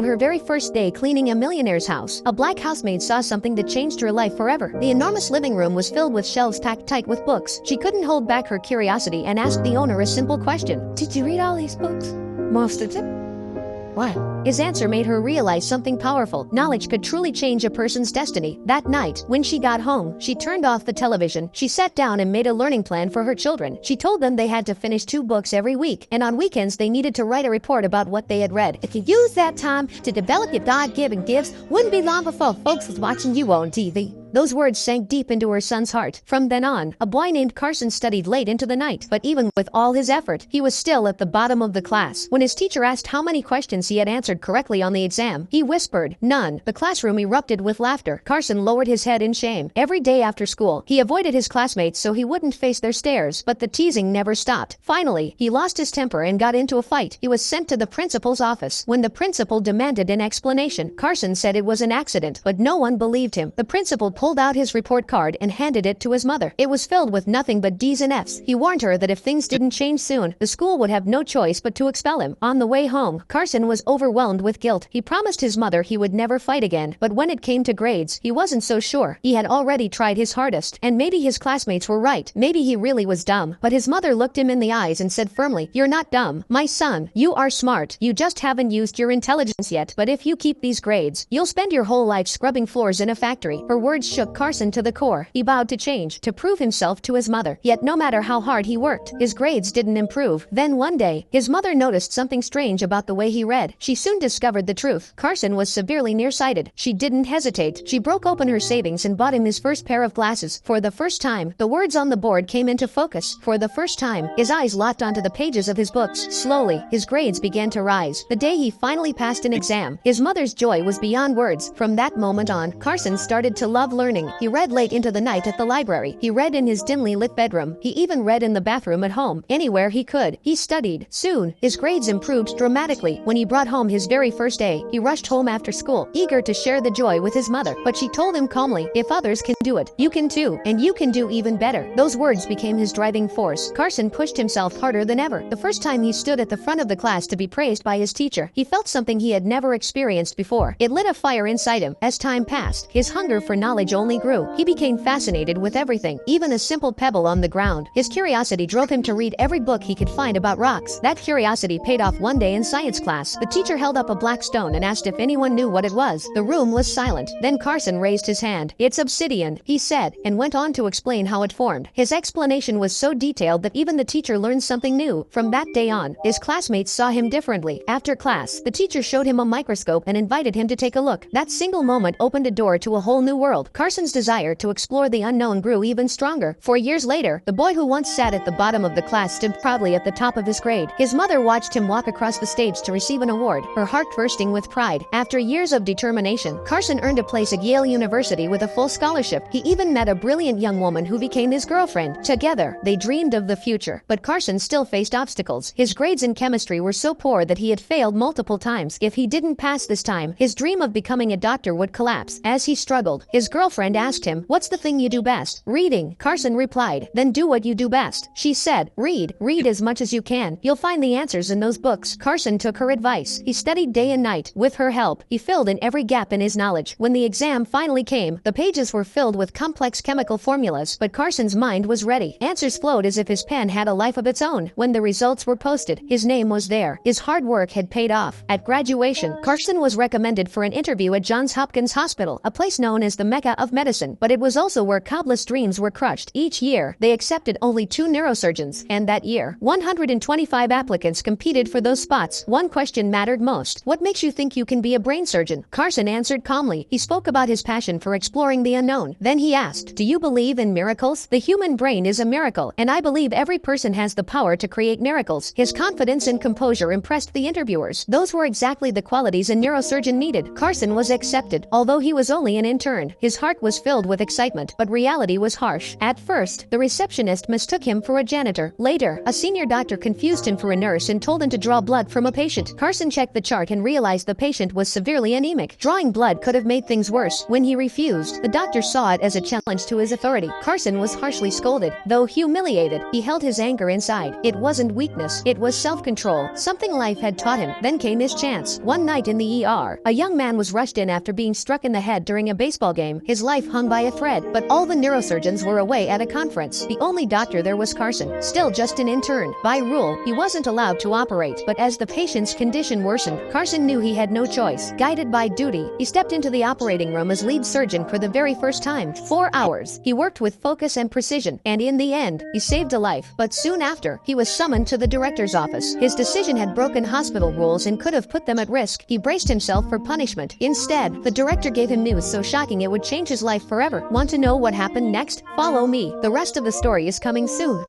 On her very first day cleaning a millionaire's house, a black housemaid saw something that changed her life forever. The enormous living room was filled with shelves packed tight with books. She couldn't hold back her curiosity and asked the owner a simple question. "Did you read all these books?" "Most of them." "What?" His answer made her realize something powerful. Knowledge could truly change a person's destiny. That night, when she got home, she turned off the television. She sat down and made a learning plan for her children. She told them they had to finish 2 books every week, and on weekends they needed to write a report about what they had read. If you use that time to develop your God-given gifts, wouldn't be long before folks was watching you on TV. Those words sank deep into her son's heart. From then on, a boy named Carson studied late into the night, but even with all his effort, he was still at the bottom of the class. When his teacher asked how many questions he had answered correctly on the exam, he whispered, "None." The classroom erupted with laughter. Carson lowered his head in shame. Every day after school, he avoided his classmates so he wouldn't face their stares, but the teasing never stopped. Finally, he lost his temper and got into a fight. He was sent to the principal's office. When the principal demanded an explanation, Carson said it was an accident, but no one believed him. The principal pulled out his report card and handed it to his mother. It was filled with nothing but D's and F's. He warned her that if things didn't change soon, the school would have no choice but to expel him. On the way home, Carson was overwhelmed with guilt. He promised his mother he would never fight again, but when it came to grades, he wasn't so sure. He had already tried his hardest, and maybe his classmates were right. Maybe he really was dumb. But his mother looked him in the eyes and said firmly, "You're not dumb, my son. You are smart. You just haven't used your intelligence yet. But if you keep these grades, you'll spend your whole life scrubbing floors in a factory." Her words shook Carson to the core. He vowed to change, to prove himself to his mother. Yet no matter how hard he worked, his grades didn't improve. Then one day, his mother noticed something strange about the way he read. She soon discovered the truth. Carson was severely nearsighted. She didn't hesitate. She broke open her savings and bought him his first pair of glasses. For the first time, the words on the board came into focus. For the first time, his eyes locked onto the pages of his books. Slowly, his grades began to rise. The day he finally passed an exam, his mother's joy was beyond words. From that moment on, Carson started to love learning. He read late into the night at the library. He read in his dimly lit bedroom. He even read in the bathroom at home. Anywhere he could, he studied. Soon, his grades improved dramatically. When he brought home his very first A, he rushed home after school, eager to share the joy with his mother. But she told him calmly, "If others can do it, you can too, and you can do even better." Those words became his driving force. Carson pushed himself harder than ever. The first time he stood at the front of the class to be praised by his teacher, he felt something he had never experienced before. It lit a fire inside him. As time passed, his hunger for knowledge only grew. He became fascinated with everything, even a simple pebble on the ground. His curiosity drove him to read every book he could find about rocks. That curiosity paid off one day in science class. The teacher held up a black stone and asked if anyone knew what it was. The room was silent. Then Carson raised his hand. "It's obsidian," he said, and went on to explain how it formed. His explanation was so detailed that even the teacher learned something new. From that day on, his classmates saw him differently. After class, the teacher showed him a microscope and invited him to take a look. That single moment opened a door to a whole new world. Carson's desire to explore the unknown grew even stronger. 4 years later, the boy who once sat at the bottom of the class stood proudly at the top of his grade. His mother watched him walk across the stage to receive an award, her heart bursting with pride. After years of determination, Carson earned a place at Yale University with a full scholarship. He even met a brilliant young woman who became his girlfriend. Together, they dreamed of the future. But Carson still faced obstacles. His grades in chemistry were so poor that he had failed multiple times. If he didn't pass this time, his dream of becoming a doctor would collapse. As he struggled, his girlfriend asked him, "What's the thing you do best?" "Reading," Carson replied. "Then do what you do best." She said, "Read. Read as much as you can. You'll find the answers in those books." Carson took her advice. He studied day and night. With her help, he filled in every gap in his knowledge. When the exam finally came, the pages were filled with complex chemical formulas, but Carson's mind was ready. Answers flowed as if his pen had a life of its own. When the results were posted, his name was there. His hard work had paid off. At graduation, Carson was recommended for an interview at Johns Hopkins Hospital, a place known as the Mecca of medicine, but it was also where countless dreams were crushed. Each year, they accepted only 2 neurosurgeons, and that year, 125 applicants competed for those spots. One question mattered most. "What makes you think you can be a brain surgeon?" Carson answered calmly. He spoke about his passion for exploring the unknown. Then he asked, "Do you believe in miracles? The human brain is a miracle, and I believe every person has the power to create miracles." His confidence and composure impressed the interviewers. Those were exactly the qualities a neurosurgeon needed. Carson was accepted, although he was only an intern. His heart was filled with excitement, but reality was harsh. At first, the receptionist mistook him for a janitor. Later, a senior doctor confused him for a nurse and told him to draw blood from a patient. Carson checked the chart and realized the patient was severely anemic. Drawing blood could have made things worse. When he refused, the doctor saw it as a challenge to his authority. Carson was harshly scolded. Though humiliated, he held his anger inside. It wasn't weakness, it was self-control, something life had taught him. Then came his chance. One night in the ER, a young man was rushed in after being struck in the head during a baseball game. His life hung by a thread, but all the neurosurgeons were away at a conference. The only doctor there was Carson, still just an intern. By rule, he wasn't allowed to operate, but as the patient's condition worsened, Carson knew he had no choice. Guided by duty, he stepped into the operating room as lead surgeon for the very first time. 4 hours. He worked with focus and precision, and in the end, he saved a life. But soon after, he was summoned to the director's office. His decision had broken hospital rules and could have put them at risk. He braced himself for punishment. Instead, the director gave him news so shocking it would change his life forever. Want to know what happened next? Follow me. The rest of the story is coming soon.